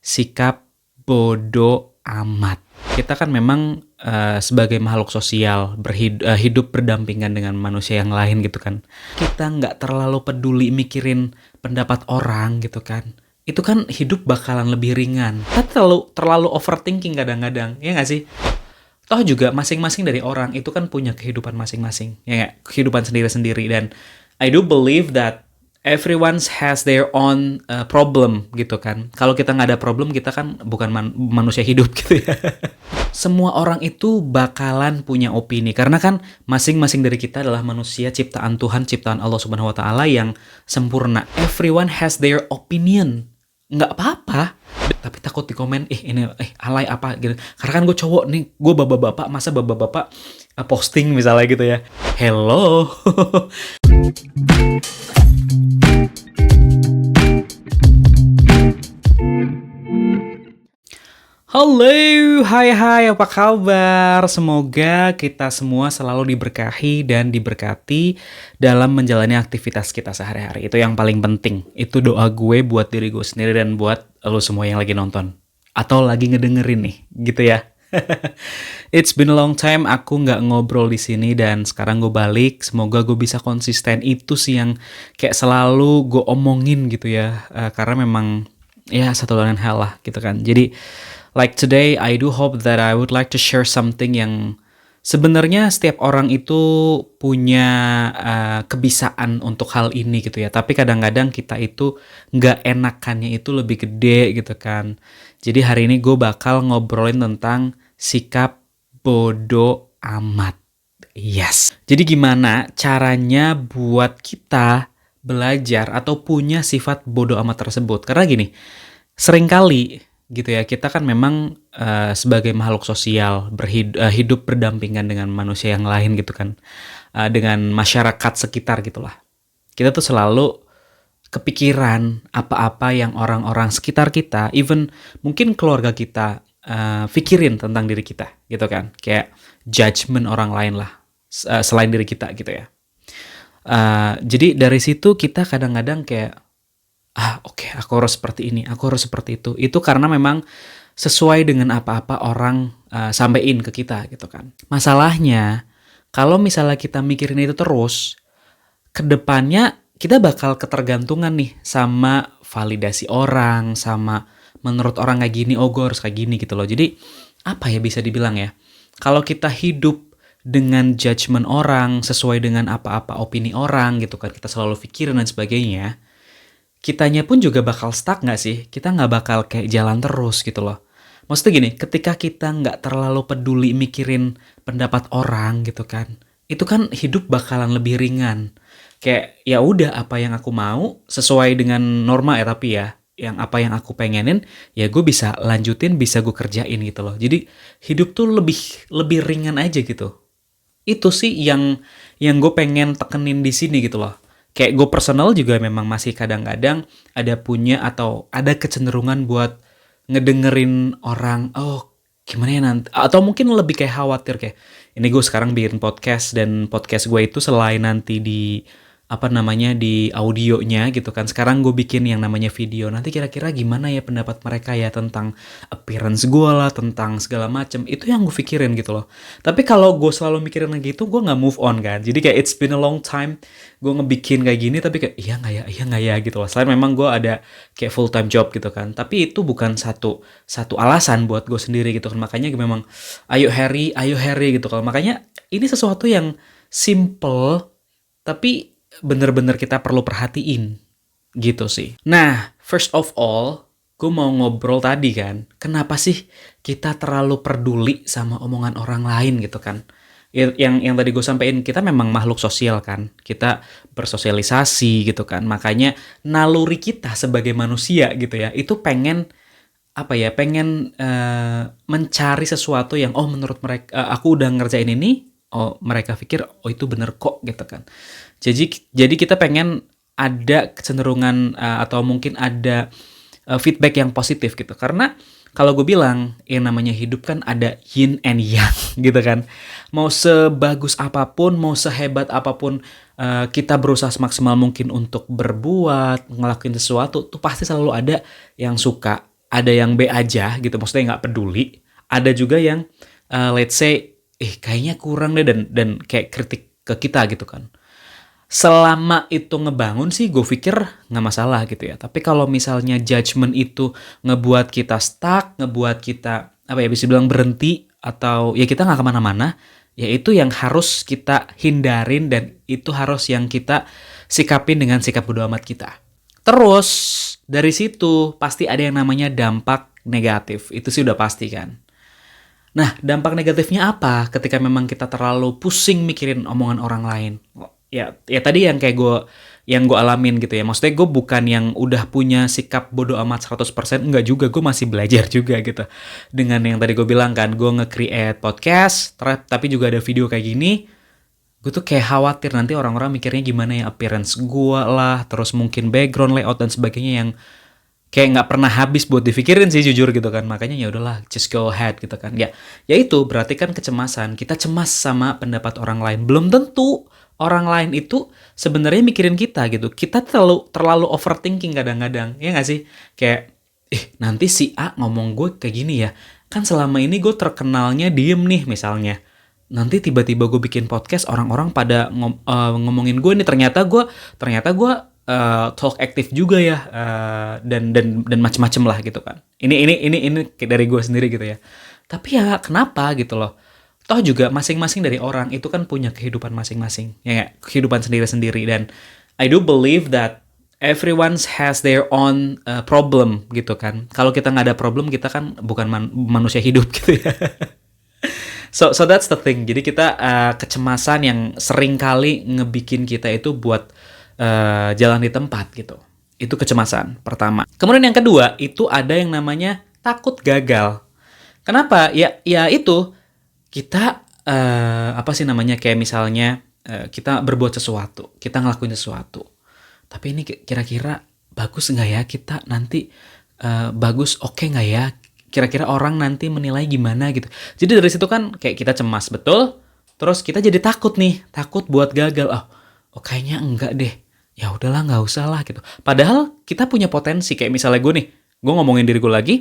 sikap bodo amat. Kita kan memang sebagai makhluk sosial hidup berdampingan dengan manusia yang lain gitu kan. Kita nggak terlalu peduli mikirin pendapat orang gitu kan. Itu kan hidup bakalan lebih ringan. Kita terlalu overthinking kadang-kadang, ya nggak sih? Toh juga masing-masing dari orang itu kan punya kehidupan masing-masing, ya nggak? Kehidupan sendiri-sendiri, dan I do believe that everyone has their own problem gitu kan. Kalau kita nggak ada problem, kita kan bukan manusia hidup gitu ya. Semua orang itu bakalan punya opini karena kan masing-masing dari kita adalah manusia ciptaan Tuhan, ciptaan Allah Subhanahu wa taala yang sempurna. Everyone has their opinion. Nggak apa-apa. Tapi takut di komen, ini alay apa gitu. Karena kan gue cowok nih, gue bapak-bapak, masa bapak-bapak posting misalnya gitu ya. Hello. Halo, hai, apa kabar? Semoga kita semua selalu diberkahi dan diberkati dalam menjalani aktivitas kita sehari-hari. Itu yang paling penting. Itu doa gue buat diri gue sendiri dan buat lo semua yang lagi nonton. Atau lagi ngedengerin nih, gitu ya. It's been a long time aku nggak ngobrol di sini dan sekarang gue balik. Semoga gue bisa konsisten, itu sih yang kayak selalu gue omongin gitu ya. Karena memang ya satu lain hal lah gitu kan. Jadi like today, I do hope that I would like to share something yang sebenarnya setiap orang itu punya kebisaan untuk hal ini gitu ya. Tapi kadang-kadang kita itu nggak enakannya itu lebih gede gitu kan. Jadi hari ini gue bakal ngobrolin tentang sikap bodo amat. Yes. Jadi gimana caranya buat kita belajar atau punya sifat bodo amat tersebut? Karena gini, seringkali gitu ya, kita kan memang sebagai makhluk sosial hidup berdampingan dengan manusia yang lain gitu kan, dengan masyarakat sekitar gitulah. Kita tuh selalu kepikiran apa-apa yang orang-orang sekitar kita, even mungkin keluarga kita pikirin tentang diri kita gitu kan, kayak judgement orang lain lah selain diri kita gitu ya. Jadi dari situ kita kadang-kadang kayak oke, aku harus seperti ini, aku harus seperti itu. Itu karena memang sesuai dengan apa-apa orang sampein ke kita gitu kan. Masalahnya, kalau misalnya kita mikirin itu terus, kedepannya kita bakal ketergantungan nih sama validasi orang, sama menurut orang kayak gini, gue harus kayak gini gitu loh. Jadi, apa ya bisa dibilang ya, kalau kita hidup dengan judgement orang, sesuai dengan apa-apa opini orang gitu kan, kita selalu pikirin dan sebagainya, kitanya pun juga bakal stuck nggak sih? Kita nggak bakal kayak jalan terus gitu loh. Maksudnya gini, ketika kita nggak terlalu peduli mikirin pendapat orang gitu kan, itu kan hidup bakalan lebih ringan. Kayak ya udah apa yang aku mau sesuai dengan norma ya, tapi ya yang apa yang aku pengenin ya gue bisa lanjutin, bisa gue kerjain gitu loh. Jadi hidup tuh lebih ringan aja gitu. Itu sih yang gue pengen tekenin di sini gitu loh. Kayak gue personal juga memang masih kadang-kadang ada punya atau ada kecenderungan buat ngedengerin orang, gimana ya nanti, atau mungkin lebih kayak khawatir kayak ini gue sekarang bikin podcast dan podcast gue itu selain nanti di di audionya gitu kan, sekarang gue bikin yang namanya video. Nanti kira-kira gimana ya pendapat mereka ya tentang appearance gue lah, tentang segala macem. Itu yang gue pikirin gitu loh. Tapi kalau gue selalu mikirin lagi itu, gue nggak move on kan. Jadi kayak it's been a long time gue ngebikin kayak gini, tapi kayak iya nggak ya gitu loh. Selain memang gue ada kayak full time job gitu kan, tapi itu bukan satu alasan buat gue sendiri gitu kan. Makanya memang ayo Harry gitu. Kalau makanya ini sesuatu yang simple tapi bener-bener kita perlu perhatiin gitu sih. Nah, first of all, gue mau ngobrol tadi kan, kenapa sih kita terlalu peduli sama omongan orang lain gitu kan. Yang tadi gue sampein, kita memang makhluk sosial kan, kita bersosialisasi gitu kan, makanya naluri kita sebagai manusia gitu ya, itu pengen mencari sesuatu yang menurut mereka, aku udah ngerjain ini, mereka pikir itu bener kok gitu kan. Jadi kita pengen ada kecenderungan atau mungkin ada feedback yang positif gitu. Karena kalau gue bilang yang namanya hidup kan ada yin and yang gitu kan. Mau sebagus apapun, mau sehebat apapun kita berusaha semaksimal mungkin untuk berbuat, ngelakuin sesuatu, tuh pasti selalu ada yang suka, ada yang B aja gitu, maksudnya nggak peduli. Ada juga yang let's say, kayaknya kurang deh dan kayak kritik ke kita gitu kan. Selama itu ngebangun sih gue pikir nggak masalah gitu ya. Tapi kalau misalnya judgement itu ngebuat kita stuck, ngebuat kita bisa bilang berhenti atau ya kita nggak kemana-mana, ya itu yang harus kita hindarin dan itu harus yang kita sikapin dengan sikap bodo amat kita. Terus dari situ pasti ada yang namanya dampak negatif. Itu sih udah pasti kan. Nah, dampak negatifnya apa ketika memang kita terlalu pusing mikirin omongan orang lain? Ya tadi yang kayak gue alamin gitu ya. Maksudnya gue bukan yang udah punya sikap bodo amat 100%, enggak juga, gue masih belajar juga gitu. Dengan yang tadi gue bilang kan, gue nge-create podcast, tapi juga ada video kayak gini, gue tuh kayak khawatir nanti orang-orang mikirnya gimana ya appearance gue lah, terus mungkin background layout dan sebagainya yang kayak nggak pernah habis buat dipikirin sih jujur gitu kan. Makanya ya udahlah, just go ahead gitu kan. Ya itu berarti kan kecemasan. Kita cemas sama pendapat orang lain. Belum tentu orang lain itu sebenarnya mikirin kita gitu. Kita terlalu overthinking kadang-kadang. Ya nggak sih? Kayak nanti si A ngomong gue kayak gini ya. Kan selama ini gue terkenalnya diem nih misalnya. Nanti tiba-tiba gue bikin podcast, orang-orang pada ngomongin gue nih, ternyata gue talk aktif juga ya, dan macem-macem lah gitu kan. Ini dari gue sendiri gitu ya. Tapi ya kenapa gitu loh? Toh juga masing-masing dari orang itu kan punya kehidupan masing-masing, ya gak? Kehidupan sendiri-sendiri, dan I do believe that everyone has their own problem gitu kan. Kalau kita nggak ada problem, kita kan bukan manusia hidup gitu ya. So that's the thing. Jadi kita kecemasan yang sering kali ngebikin kita itu buat jalan di tempat gitu. Itu kecemasan pertama. Kemudian yang kedua, itu ada yang namanya takut gagal. Kenapa? Ya itu kita kayak misalnya kita berbuat sesuatu, kita ngelakuin sesuatu. Tapi ini kira-kira bagus nggak ya kita nanti, bagus oke nggak ya? Kira-kira orang nanti menilai gimana gitu. Jadi dari situ kan kayak kita cemas betul, terus kita jadi takut buat gagal. Kayaknya enggak deh. Ya udahlah, nggak usah lah gitu. Padahal kita punya potensi, kayak misalnya gue ngomongin diri gue lagi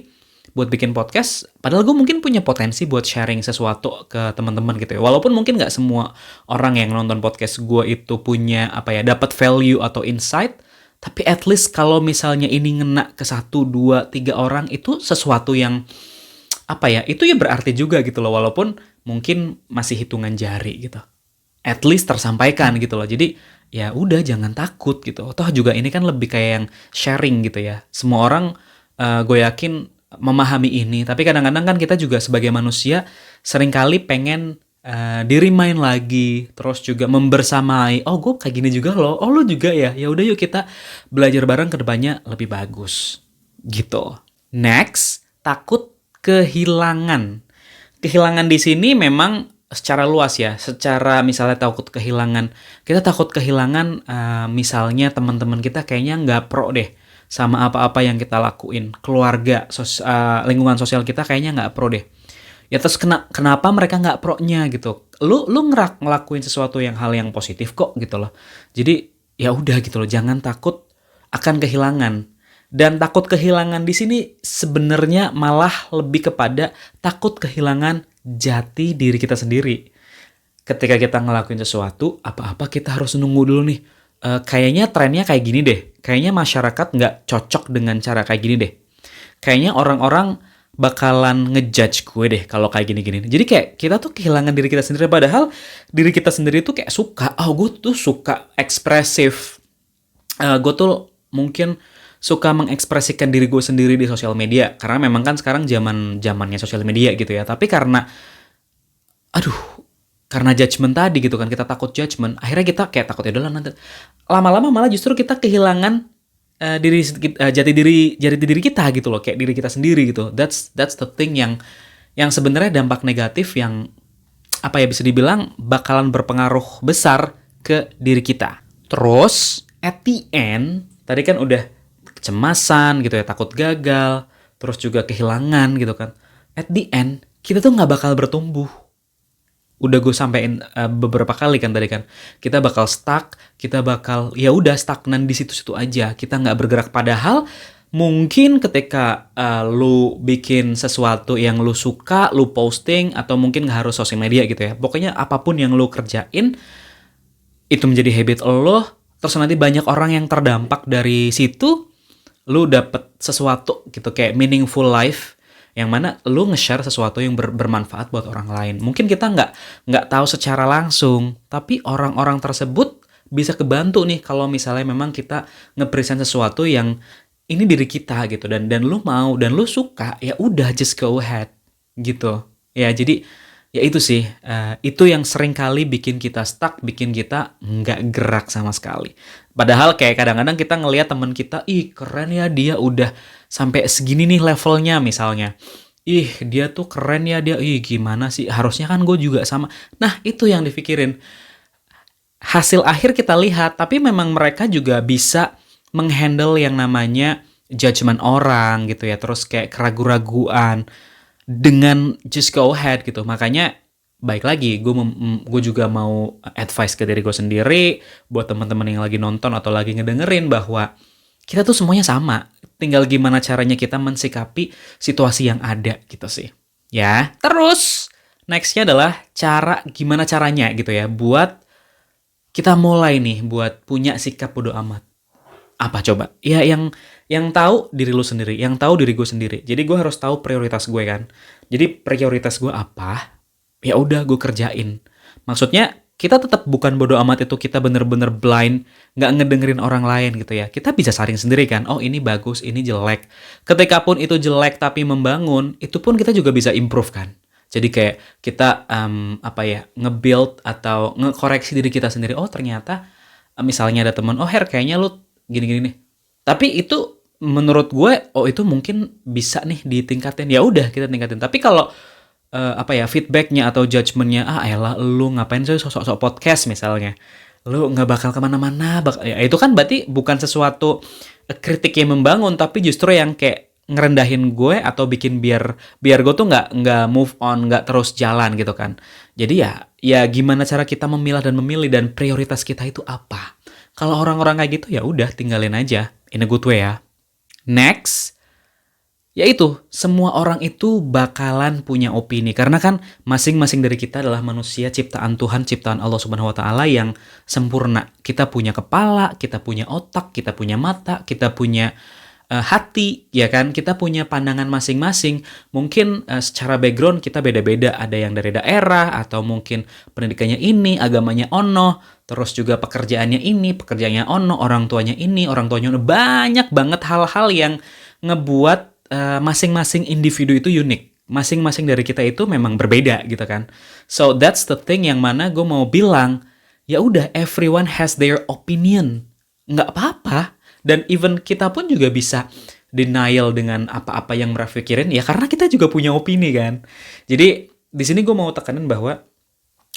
buat bikin podcast, padahal gue mungkin punya potensi buat sharing sesuatu ke teman-teman gitu ya. Walaupun mungkin nggak semua orang yang nonton podcast gue itu punya dapat value atau insight, tapi at least kalau misalnya ini ngena ke 1, 2, 3 orang, itu sesuatu yang itu ya berarti juga gitu loh, walaupun mungkin masih hitungan jari gitu. At least tersampaikan gitu loh. Jadi ya udah, jangan takut gitu. Toh juga ini kan lebih kayak yang sharing gitu ya. Semua orang gue yakin memahami ini, tapi kadang-kadang kan kita juga sebagai manusia seringkali pengen di-remind lagi, terus juga membersamai. Gue kayak gini juga loh. Lu juga ya. Ya udah yuk kita belajar bareng ke depannya lebih bagus. Gitu. Next, takut kehilangan. Kehilangan di sini memang secara luas ya. Secara misalnya takut kehilangan, kita takut kehilangan misalnya teman-teman kita kayaknya nggak pro deh sama apa-apa yang kita lakuin. Keluarga, lingkungan sosial kita kayaknya nggak pro deh. Ya terus kenapa mereka nggak pro-nya gitu? Lu ngelakuin sesuatu hal yang positif kok gitu loh. Jadi ya udah gitu loh, jangan takut akan kehilangan. Dan takut kehilangan di sini sebenarnya malah lebih kepada takut kehilangan jati diri kita sendiri. Ketika kita ngelakuin sesuatu, apa-apa kita harus nunggu dulu nih. Kayaknya trennya kayak gini deh. Kayaknya masyarakat nggak cocok dengan cara kayak gini deh. Kayaknya orang-orang bakalan ngejudge gue deh kalau kayak gini-gini. Jadi kayak kita tuh kehilangan diri kita sendiri, padahal diri kita sendiri tuh kayak suka. Gue tuh suka ekspresif. Gue tuh mungkin suka mengekspresikan diri gue sendiri di sosial media, karena memang kan sekarang zamannya sosial media gitu ya. Tapi karena judgement tadi gitu kan, kita takut judgement, akhirnya kita kayak takut ya udahlah, nanti lama-lama malah justru kita kehilangan jati diri kita gitu loh, kayak diri kita sendiri gitu. That's the thing yang sebenarnya dampak negatif yang bisa dibilang bakalan berpengaruh besar ke diri kita. Terus at the end tadi kan udah kecemasan gitu ya, takut gagal, terus juga kehilangan gitu kan. At the end kita tuh nggak bakal bertumbuh. Udah gue sampein beberapa kali kan tadi kan, kita bakal stuck, kita bakal ya udah stagnan di situ-situ aja, kita nggak bergerak. Padahal Mungkin ketika lu bikin sesuatu yang lu suka, lu posting, atau mungkin nggak harus sosial media gitu ya. Pokoknya apapun yang lu kerjain, itu menjadi habit lo, terus nanti banyak orang yang terdampak dari situ, lu dapet sesuatu gitu kayak meaningful life, yang mana lu nge-share sesuatu yang bermanfaat buat orang lain. Mungkin kita nggak tahu secara langsung, tapi orang-orang tersebut bisa kebantu nih kalau misalnya memang kita nge-present sesuatu yang ini diri kita gitu, dan lu mau dan lu suka, ya udah just go ahead gitu. Ya jadi ya itu sih, itu yang sering kali bikin kita stuck, bikin kita nggak gerak sama sekali. Padahal kayak kadang-kadang kita ngelihat teman kita, ih keren ya dia udah sampai segini nih levelnya misalnya. Ih dia tuh keren ya dia, ih gimana sih, harusnya kan gue juga sama. Nah itu yang dipikirin. Hasil akhir kita lihat, tapi memang mereka juga bisa menghandle yang namanya judgement orang gitu ya, terus kayak keraguan-raguan dengan just go ahead gitu. Makanya baik lagi, gue juga mau advice ke diri gue sendiri, buat teman-teman yang lagi nonton atau lagi ngedengerin, bahwa kita tuh semuanya sama. Tinggal gimana caranya kita mensikapi situasi yang ada gitu sih. Ya, terus nextnya adalah gimana caranya gitu ya, buat kita mulai nih buat punya sikap bodo amat. Apa coba? Ya yang tahu diri lu sendiri, yang tahu diri gue sendiri. Jadi gue harus tahu prioritas gue kan. Jadi prioritas gue apa? Ya udah gue kerjain. Maksudnya kita tetap bukan bodo amat itu kita bener-bener blind, nggak ngedengerin orang lain gitu ya. Kita bisa saring sendiri kan. Oh ini bagus, ini jelek. Ketika pun itu jelek tapi membangun, itu pun kita juga bisa improve kan. Jadi kayak kita nge-build atau nge-koreksi diri kita sendiri. Oh ternyata misalnya ada teman, oh Her kayaknya lu gini-gini nih. Tapi itu menurut gue, oh itu mungkin bisa nih ditingkatin. Ya udah kita tingkatin. Tapi kalau feedbacknya atau judgementnya, elah lu ngapain sih sok-sok podcast misalnya. Lu nggak bakal kemana-mana. Ya, itu kan berarti bukan sesuatu kritik yang membangun, tapi justru yang kayak ngerendahin gue atau bikin biar gue tuh nggak move on, nggak terus jalan gitu kan. Jadi ya gimana cara kita memilah dan memilih, dan prioritas kita itu apa. Kalau orang-orang kayak gitu ya udah tinggalin aja, in a good way ya. Next, yaitu semua orang itu bakalan punya opini, karena kan masing-masing dari kita adalah manusia ciptaan Tuhan, ciptaan Allah Subhanahu wa taala yang sempurna. Kita punya kepala, kita punya otak, kita punya mata, kita punya hati, ya kan? Kita punya pandangan masing-masing. Mungkin secara background kita beda-beda. Ada yang dari daerah, atau mungkin pendidikannya ini, agamanya ono, terus juga pekerjaannya ini, pekerjaannya ono, orang tuanya ini, orang tuanya ono. Banyak banget hal-hal yang ngebuat masing-masing individu itu unik. Masing-masing dari kita itu memang berbeda gitu kan. So that's the thing yang mana gue mau bilang, ya udah everyone has their opinion. Nggak apa-apa. Dan even kita pun juga bisa denial dengan apa-apa yang mereka pikirin, ya karena kita juga punya opini kan. Jadi di sini gue mau tekanin bahwa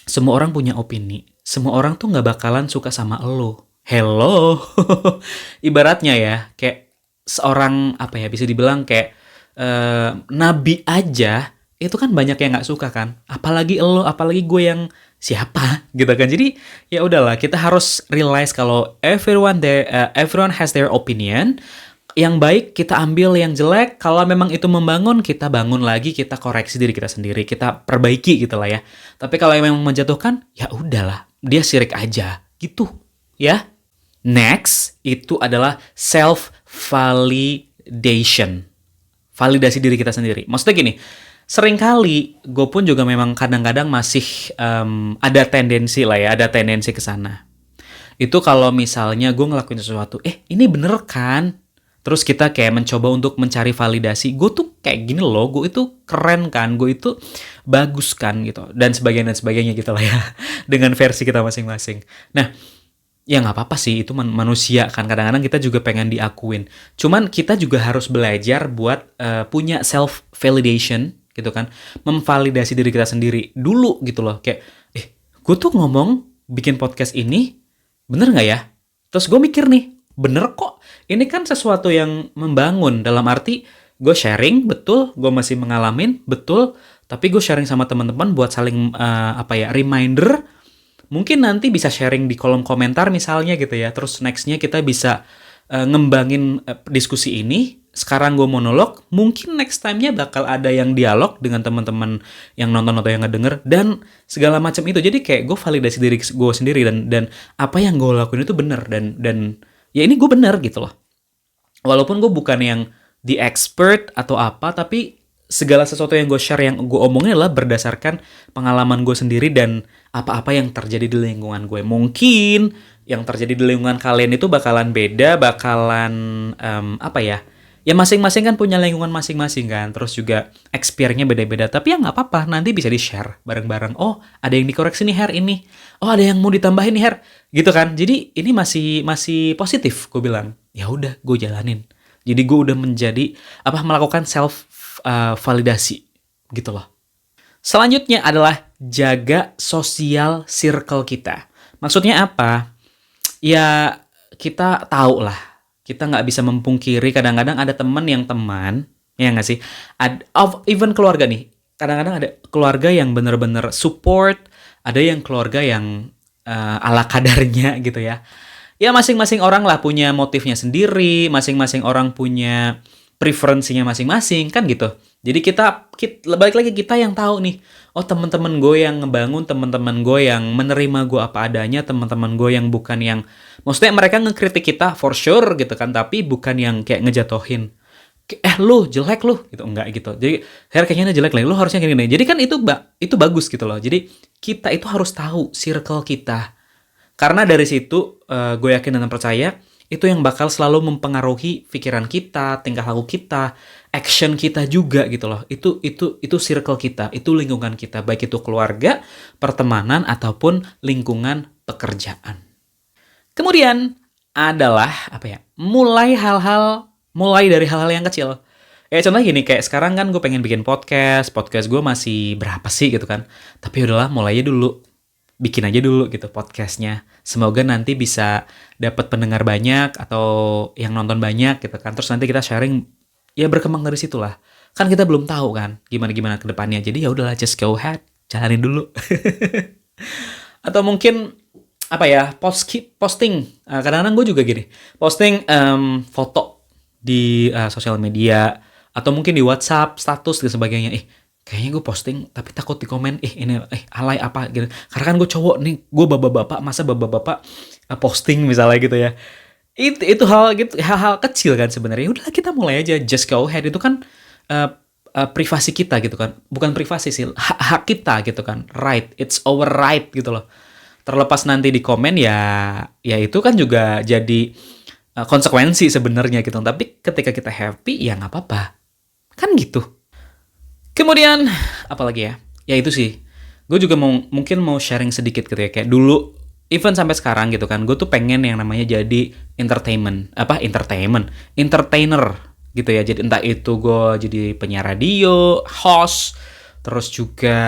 semua orang punya opini. Semua orang tuh nggak bakalan suka sama lo. Hello, ibaratnya ya kayak seorang bisa dibilang kayak nabi aja itu kan banyak yang nggak suka kan. Apalagi lo, apalagi gue yang siapa gitu kan. Jadi ya udahlah, kita harus realize kalau everyone has their opinion. Yang baik kita ambil, yang jelek kalau memang itu membangun kita bangun lagi, kita koreksi diri kita sendiri, kita perbaiki gitu lah ya. Tapi kalau memang menjatuhkan, ya udahlah, dia syirik aja gitu ya. Next itu adalah self validation, validasi diri kita sendiri. Maksudnya gini, seringkali gue pun juga memang kadang-kadang masih ada tendensi ke sana. Itu kalau misalnya gue ngelakuin sesuatu, ini bener kan? Terus kita kayak mencoba untuk mencari validasi, gue tuh kayak gini loh, gue itu keren kan, gue itu bagus kan gitu, dan sebagainya gitu lah ya, dengan versi kita masing-masing. Nah, ya nggak apa-apa sih, itu manusia kan, kadang-kadang kita juga pengen diakuin. Cuman kita juga harus belajar buat punya self validation gitu kan, memvalidasi diri kita sendiri dulu gitu loh, kayak gue tuh ngomong bikin podcast ini bener nggak ya? Terus gue mikir nih, bener kok, ini kan sesuatu yang membangun, dalam arti gue sharing betul, gue masih mengalamin betul, tapi gue sharing sama teman-teman buat saling reminder. Mungkin nanti bisa sharing di kolom komentar misalnya gitu ya. Terus nextnya kita bisa ngembangin diskusi ini sekarang gue monolog, mungkin next time-nya bakal ada yang dialog dengan teman-teman yang nonton atau yang ngedenger dan segala macam itu. Jadi kayak gue validasi diri gue sendiri dan apa yang gue lakuin itu bener dan ya ini gue bener gitu loh. Walaupun gue bukan yang the expert atau apa, tapi segala sesuatu yang gue share, yang gue omongin adalah berdasarkan pengalaman gue sendiri dan apa-apa yang terjadi di lingkungan gue. Mungkin yang terjadi di lingkungan kalian itu bakalan beda, bakalan apa ya? Ya masing-masing kan punya lingkungan masing-masing kan, terus juga experience-nya beda-beda. Tapi ya nggak apa-apa, nanti bisa di-share bareng-bareng. Oh, ada yang dikoreksi nih Her ini. Oh, ada yang mau ditambahin nih Her, gitu kan. Jadi ini masih positif, gue bilang. Ya udah, gue jalanin. Jadi gue udah melakukan self validasi, gitu loh. Selanjutnya adalah jaga sosial circle kita. Maksudnya apa? Ya kita tahu lah. Kita nggak bisa mempungkiri kadang-kadang ada teman, ya nggak sih? Even keluarga nih. Kadang-kadang ada keluarga yang bener-bener support, ada yang keluarga yang ala kadarnya gitu ya. Ya masing-masing orang lah punya motifnya sendiri, masing-masing orang punya preferensinya masing-masing, kan gitu. Jadi kita balik lagi kita yang tahu nih, oh teman-teman gue yang ngebangun, teman-teman gue yang menerima gue apa adanya, teman-teman gue yang bukan yang, maksudnya mereka ngekritik kita for sure gitu kan, tapi bukan yang kayak ngejatohin. Lu jelek lu gitu, enggak gitu. Jadi kayaknya jelek lah, lu harusnya kayak gini. Jadi kan itu bagus gitu loh. Jadi kita itu harus tahu circle kita. Karena dari situ gue yakin dan percaya itu yang bakal selalu mempengaruhi pikiran kita, tingkah laku kita, action kita juga gitu loh. Itu circle kita, itu lingkungan kita, baik itu keluarga, pertemanan ataupun lingkungan pekerjaan. Kemudian adalah apa ya? Mulai dari hal-hal yang kecil. Contohnya gini, kayak sekarang kan gue pengen bikin podcast gue masih berapa sih gitu kan. Tapi udahlah mulai aja dulu. Bikin aja dulu gitu podcastnya. Semoga nanti bisa dapat pendengar banyak atau yang nonton banyak gitu kan. Terus nanti kita sharing, ya berkembang dari situ lah. Kan kita belum tahu kan gimana ke depannya. Jadi ya udahlah, just go ahead, jalanin dulu. Atau mungkin apa ya, posting. Kadang-kadang gue juga gini, posting foto di sosial media atau mungkin di WhatsApp status dan sebagainya. Kayaknya gue posting tapi takut di komen ini alay apa gitu. Karena kan gue cowok nih, gue bapak-bapak, masa bapak-bapak posting misalnya gitu ya. Itu hal kecil kan sebenarnya. Udah kita mulai aja, just go ahead. Itu kan privasi kita gitu kan. Bukan privasi sih, hak kita gitu kan. Right, it's our right gitu loh. Terlepas nanti di komen ya itu kan juga jadi konsekuensi sebenarnya gitu. Tapi ketika kita happy ya nggak apa-apa. Kan gitu. Kemudian, apalagi ya? Ya itu sih. Gue juga mungkin mau sharing sedikit gitu ya. Kayak dulu, even sampai sekarang gitu kan, gue tuh pengen yang namanya jadi entertainer gitu ya. Jadi entah itu gue jadi penyiar radio, host, terus juga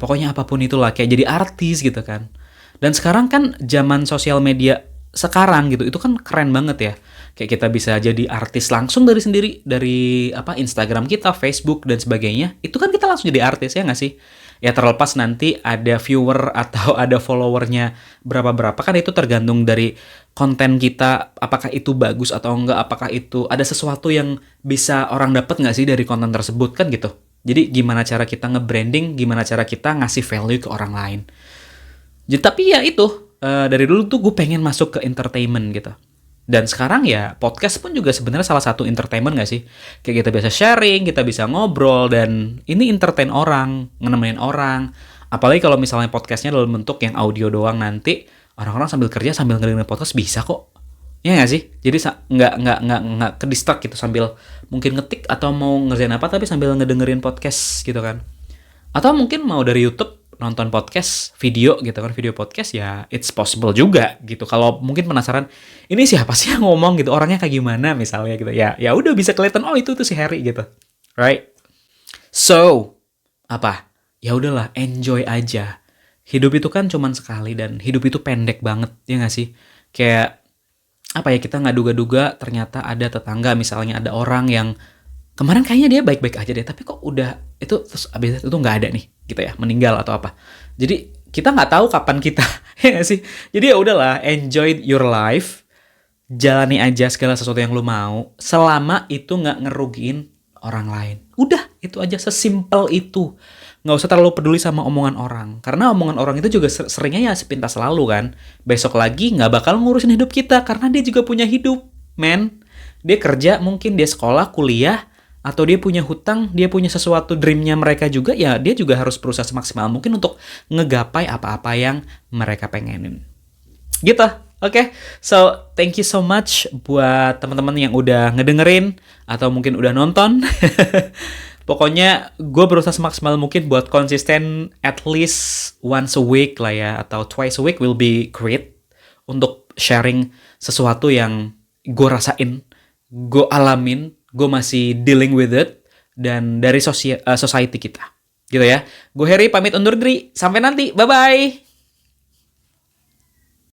pokoknya apapun itulah. Kayak jadi artis gitu kan. Dan sekarang kan zaman sosial media sekarang gitu, itu kan keren banget ya. Kayak kita bisa jadi artis langsung dari Instagram kita, Facebook dan sebagainya. Itu kan kita langsung jadi artis ya nggak sih? Ya terlepas nanti ada viewer atau ada followernya berapa kan itu tergantung dari konten kita. Apakah itu bagus atau enggak? Apakah itu ada sesuatu yang bisa orang dapat nggak sih dari konten tersebut kan gitu? Jadi gimana cara kita nge-branding, gimana cara kita ngasih value ke orang lain. Jadi tapi ya itu dari dulu tuh gue pengen masuk ke entertainment gitu. Dan sekarang ya podcast pun juga sebenarnya salah satu entertainment gak sih? Kayak kita bisa sharing, kita bisa ngobrol, dan ini entertain orang, ngenemenin orang. Apalagi kalau misalnya podcastnya dalam bentuk yang audio doang, nanti orang-orang sambil kerja sambil ngedengerin podcast bisa kok. Ya gak sih? Jadi nggak ke distract gitu sambil mungkin ngetik atau mau ngerjain apa tapi sambil ngedengerin podcast gitu kan. Atau mungkin mau dari YouTube nonton podcast video gitu kan, video podcast ya it's possible juga gitu. Kalau mungkin penasaran ini siapa sih yang ngomong gitu, orangnya kayak gimana misalnya gitu ya udah bisa kelihatan oh itu tuh si Harry gitu, right? So apa ya udahlah, enjoy aja. Hidup itu kan cuman sekali dan hidup itu pendek banget ya nggak sih? Kayak apa ya, kita nggak duga-duga ternyata ada tetangga misalnya, ada orang yang kemarin kayaknya dia baik-baik aja deh, tapi kok udah itu terus abis itu nggak ada nih gitu ya, meninggal atau apa. Jadi kita nggak tahu kapan kita ya nggak sih. Jadi ya udahlah, enjoy your life, jalani aja segala sesuatu yang lu mau, selama itu nggak ngerugiin orang lain. Udah, itu aja, sesimpel itu. Nggak usah terlalu peduli sama omongan orang. Karena omongan orang itu juga seringnya ya sepintas lalu kan. Besok lagi nggak bakal ngurusin hidup kita, karena dia juga punya hidup, men. Dia kerja, mungkin dia sekolah, kuliah, atau dia punya hutang, dia punya sesuatu dreamnya mereka juga, ya dia juga harus berusaha semaksimal mungkin untuk ngegapai apa-apa yang mereka pengenin. Gitu. Oke, so thank you so much buat teman-teman yang udah ngedengerin atau mungkin udah nonton. Pokoknya gue berusaha semaksimal mungkin buat konsisten at least once a week lah ya, atau twice a week will be great untuk sharing sesuatu yang gue rasain, gue alamin, gue masih dealing with it, dan dari society kita. Gitu ya. Gue Harry pamit undur diri. Sampai nanti. Bye-bye.